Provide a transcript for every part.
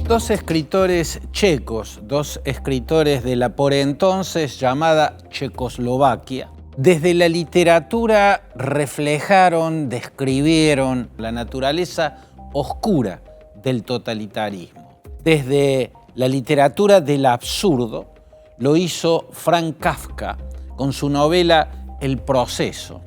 Dos escritores checos, dos escritores de la por entonces llamada Checoslovaquia, desde la literatura reflejaron, describieron la naturaleza oscura del totalitarismo. Desde la literatura del absurdo lo hizo Franz Kafka con su novela El proceso,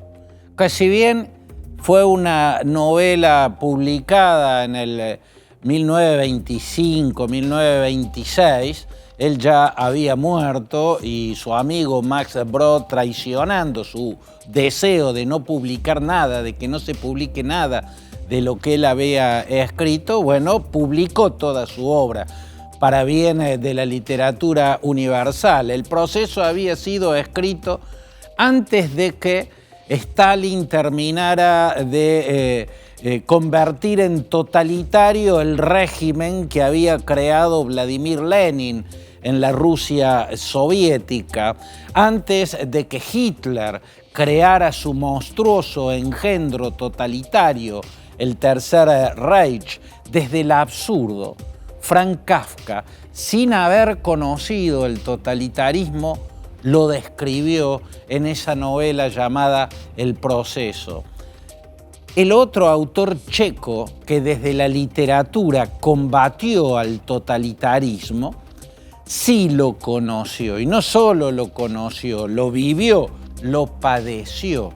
que si bien fue una novela publicada en el 1925, 1926, él ya había muerto y su amigo Max Brod, traicionando su deseo de no publicar nada, de que no se publique nada de lo que él había escrito, bueno, publicó toda su obra para bien de la literatura universal. El proceso había sido escrito antes de que Stalin terminara de convertir en totalitario el régimen que había creado Vladimir Lenin en la Rusia soviética, antes de que Hitler creara su monstruoso engendro totalitario, el Tercer Reich. Desde el absurdo, Franz Kafka, sin haber conocido el totalitarismo, lo describió en esa novela llamada El proceso. El otro autor checo que desde la literatura combatió al totalitarismo, sí lo conoció, y no solo lo conoció, lo vivió, lo padeció,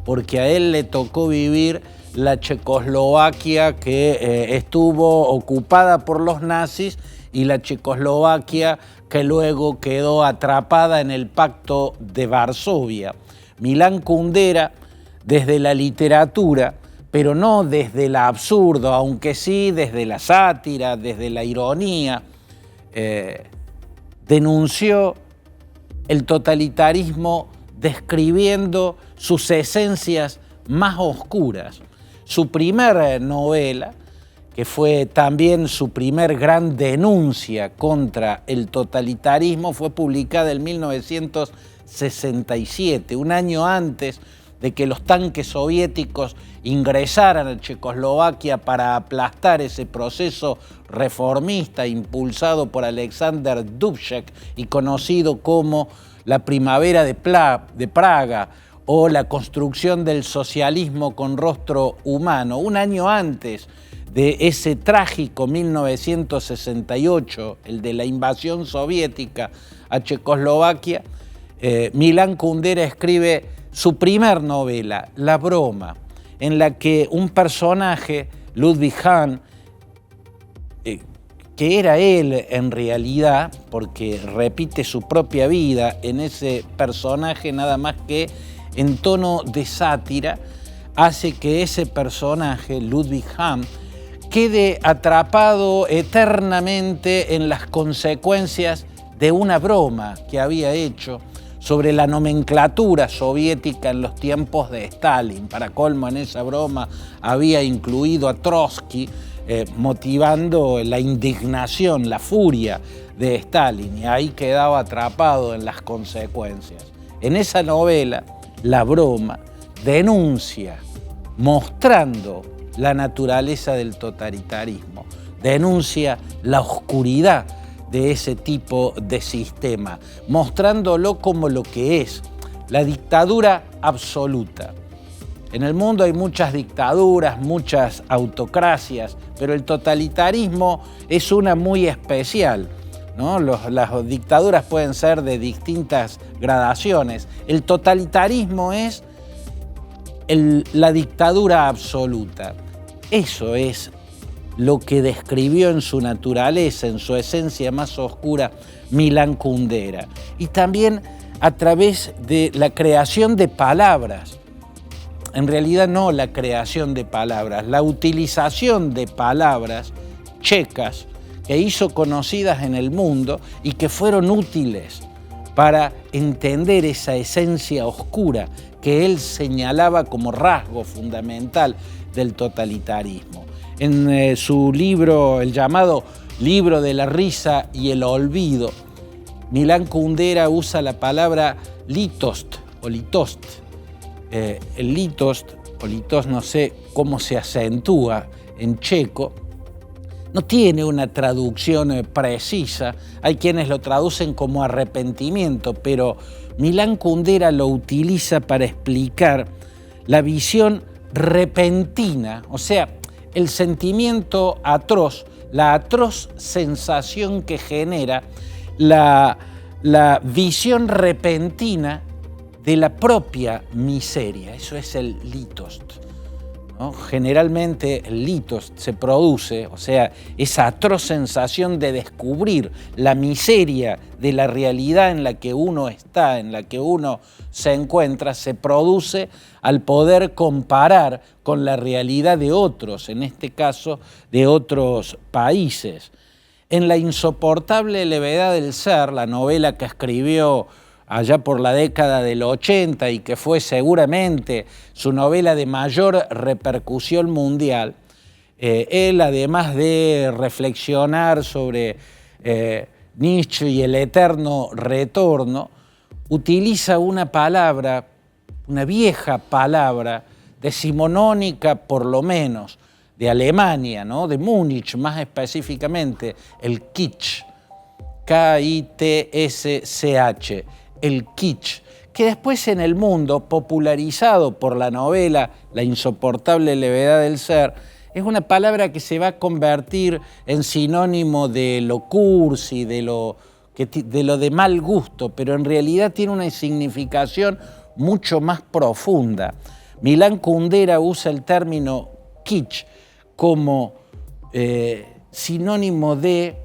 porque a él le tocó vivir la Checoslovaquia que estuvo ocupada por los nazis y la Checoslovaquia que luego quedó atrapada en el Pacto de Varsovia. Milán Kundera, desde la literatura, pero no desde el absurdo, aunque sí desde la sátira, desde la ironía, denunció el totalitarismo describiendo sus esencias más oscuras. Su primer novela, que fue también su primer gran denuncia contra el totalitarismo, fue publicada en 1967, un año antes de que los tanques soviéticos ingresaran a Checoslovaquia para aplastar ese proceso reformista impulsado por Alexander Dubček y conocido como la Primavera de Praga o la construcción del socialismo con rostro humano. Un año antes de ese trágico 1968, el de la invasión soviética a Checoslovaquia, Milán Kundera escribe su primer novela, La broma, en la que un personaje, Ludwig Hahn, que era él en realidad, porque repite su propia vida en ese personaje nada más que en tono de sátira, hace que ese personaje, Ludwig Hahn, quede atrapado eternamente en las consecuencias de una broma que había hecho sobre la nomenclatura soviética en los tiempos de Stalin. Para colmo, en esa broma había incluido a Trotsky, motivando la indignación, la furia de Stalin, y ahí quedaba atrapado en las consecuencias. En esa novela, La broma denuncia, mostrando la naturaleza del totalitarismo, denuncia la oscuridad de ese tipo de sistema, mostrándolo como lo que es, la dictadura absoluta. En el mundo hay muchas dictaduras, muchas autocracias, pero el totalitarismo es una muy especial, ¿no? Las dictaduras pueden ser de distintas gradaciones. El totalitarismo es la dictadura absoluta. Eso es lo que describió en su naturaleza, en su esencia más oscura, Milán Kundera. Y también a través de la creación de palabras. En realidad no la creación de palabras, la utilización de palabras checas que hizo conocidas en el mundo y que fueron útiles para entender esa esencia oscura que él señalaba como rasgo fundamental del totalitarismo. En su libro, el llamado Libro de la risa y el olvido, Milán Kundera usa la palabra litost o litost. El litost o litos, no sé cómo se acentúa en checo, no tiene una traducción precisa. Hay quienes lo traducen como arrepentimiento, pero Milán Kundera lo utiliza para explicar la visión repentina, o sea, el sentimiento atroz, la atroz sensación que genera la visión repentina de la propia miseria. Eso es el litost, ¿no? Generalmente el litost se produce, o sea, esa atroz sensación de descubrir la miseria de la realidad en la que uno está, en la que uno se encuentra, se produce al poder comparar con la realidad de otros, en este caso de otros países. En La insoportable levedad del ser, la novela que escribió allá por la década del 80 y que fue seguramente su novela de mayor repercusión mundial, él, además de reflexionar sobre Nietzsche y el eterno retorno, utiliza una palabra, una vieja palabra, decimonónica por lo menos, de Alemania, ¿no? De Múnich más específicamente, el kitsch, K-I-T-S-C-H, el kitsch, que después en el mundo, popularizado por la novela La insoportable levedad del ser, es una palabra que se va a convertir en sinónimo de lo cursi, de lo de mal gusto, pero en realidad tiene una significación mucho más profunda. Milán Kundera usa el término kitsch como sinónimo de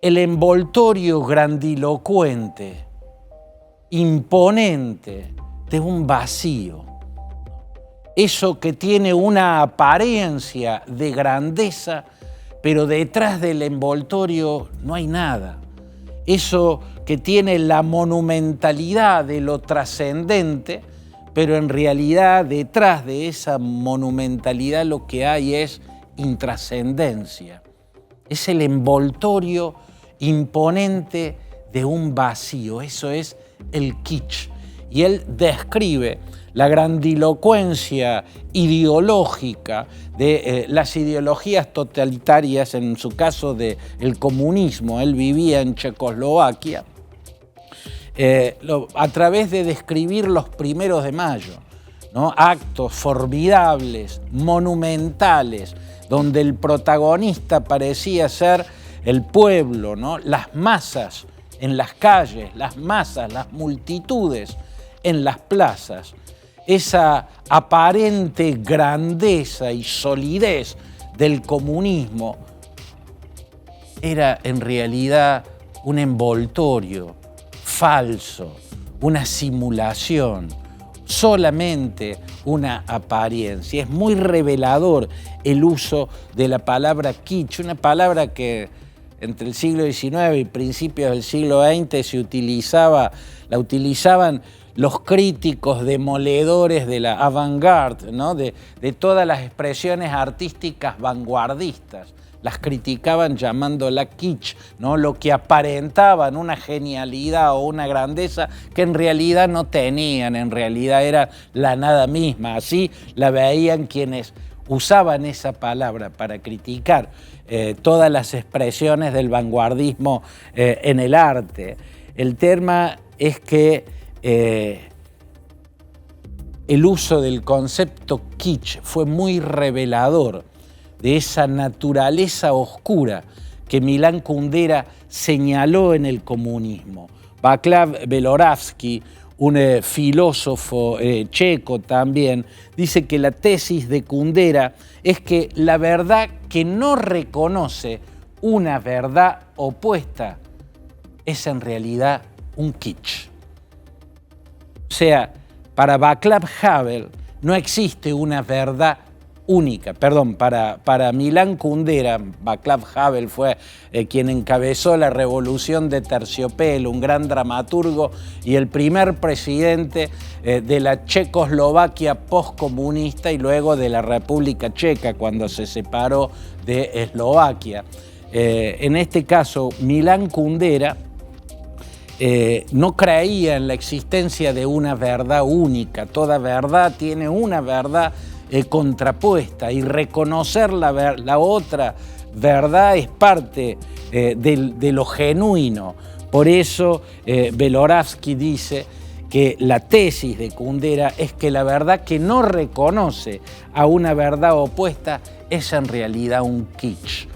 el envoltorio grandilocuente, imponente de un vacío. Eso que tiene una apariencia de grandeza, pero detrás del envoltorio no hay nada. Eso que tiene la monumentalidad de lo trascendente, pero en realidad detrás de esa monumentalidad lo que hay es intrascendencia. Es el envoltorio imponente de un vacío, eso es el kitsch. Y él describe la grandilocuencia ideológica de las ideologías totalitarias, en su caso del comunismo. Él vivía en Checoslovaquia, a través de describir los 1 de mayo, ¿no? Actos formidables, monumentales, donde el protagonista parecía ser el pueblo, ¿no? Las masas en las calles, las masas, las multitudes en las plazas. Esa aparente grandeza y solidez del comunismo era en realidad un envoltorio falso, una simulación, solamente una apariencia. Es muy revelador el uso de la palabra kitsch, una palabra que entre el siglo XIX y principios del siglo XX la utilizaban los críticos demoledores de la avant-garde, ¿no? de todas las expresiones artísticas vanguardistas. Las criticaban llamándola kitsch, ¿no? Lo que aparentaban una genialidad o una grandeza que en realidad no tenían, en realidad era la nada misma. Así la veían quienes usaban esa palabra para criticar todas las expresiones del vanguardismo en el arte. El tema es que el uso del concepto kitsch fue muy revelador de esa naturaleza oscura que Milán Kundera señaló en el comunismo. Václav Beloravsky, un filósofo checo también, dice que la tesis de Kundera es que la verdad que no reconoce una verdad opuesta es en realidad un kitsch. O sea, para Václav Havel no existe una verdad única. Para Milán Kundera, Václav Havel fue quien encabezó la revolución de Terciopelo, un gran dramaturgo y el primer presidente de la Checoslovaquia postcomunista y luego de la República Checa cuando se separó de Eslovaquia. En este caso, Milán Kundera no creía en la existencia de una verdad única. Toda verdad tiene una verdad contrapuesta, y reconocer la otra verdad es parte de lo genuino. Por eso Velihovsky dice que la tesis de Kundera es que la verdad que no reconoce a una verdad opuesta es en realidad un kitsch,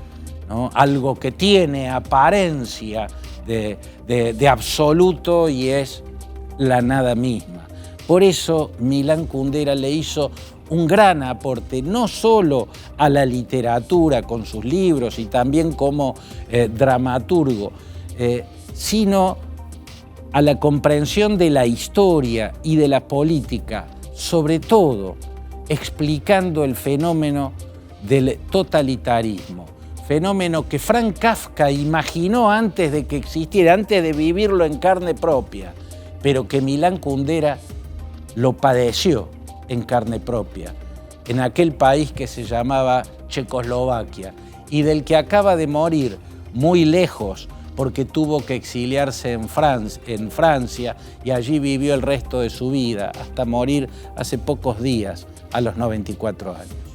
¿no? Algo que tiene apariencia de absoluto y es la nada misma. Por eso Milan Kundera le hizo un gran aporte, no solo a la literatura con sus libros y también como dramaturgo, sino a la comprensión de la historia y de la política, sobre todo explicando el fenómeno del totalitarismo, fenómeno que Franz Kafka imaginó antes de que existiera, antes de vivirlo en carne propia, pero que Milan Kundera lo padeció en carne propia, en aquel país que se llamaba Checoslovaquia y del que acaba de morir muy lejos porque tuvo que exiliarse en Francia y allí vivió el resto de su vida hasta morir hace pocos días, a los 94 años.